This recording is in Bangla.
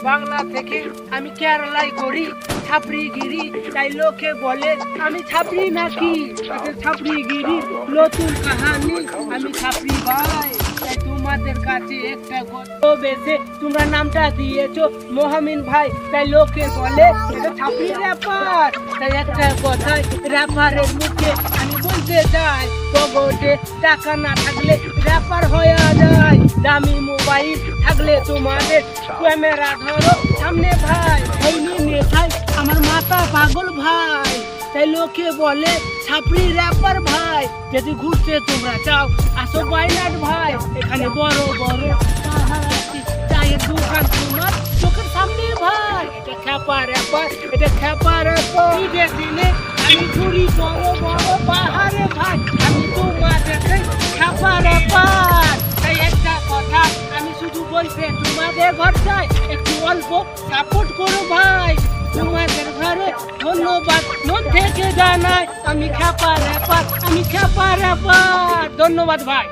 বাংলা থেকে আমি কেরালায় করি ছাপড়িগিরি, তাই লোকে বলে আমি ছাপড়ি নাকি। ছাপড়িগিরি নতুন কাহানি, আমি ছাপড়ি ভাই। তাই তোমাদের কাছে একটা গল্প বেসে তোমরা নামটা দিয়েছো মহামিন ভাই, তাই লোকে বলে এটা ছাপড়ি র্যাপার। তাই একটা কথাই র্যাপারের মুখে আমি বলতে চাই, পকেটে টাকা না থাকলে র্যাপার হয়ে যায়। দামি মোবাইল থাকলে তোমাদের ক্যামেরা ধরো সামনে ভাই। হইনি নেশায় আমার মাথা পাগল ভাই, তাই লোকে বলে ছাপড়ি র্যাপার ভাই। যদি ঘুরতে তোমরা চাও আসো বাইনাট ভাই, এখানে বড় বড় চায়ের দোকান তোমার চোখের সামনে ভাই। এটা খ্যাপা র্যাপার, এটা খ্যাপা র্যাপার। ঈদের দিনে আমি ঘুরি বড় বড় পাহাড়ে ভাই, আমি তোমাদের খ্যাপা র্যাপার। তাই একটা কথা আমি শুধু বলতে তোমাদের ঘর চাই, একটু অল্প সাপোর্ট করো ভাই। তোমাদের ঘরে ধন্যবাদ মন থেকে জানাই, আমি খ্যাপা র্যাপার, আমি খ্যাপা র্যাপার। ধন্যবাদ ভাই।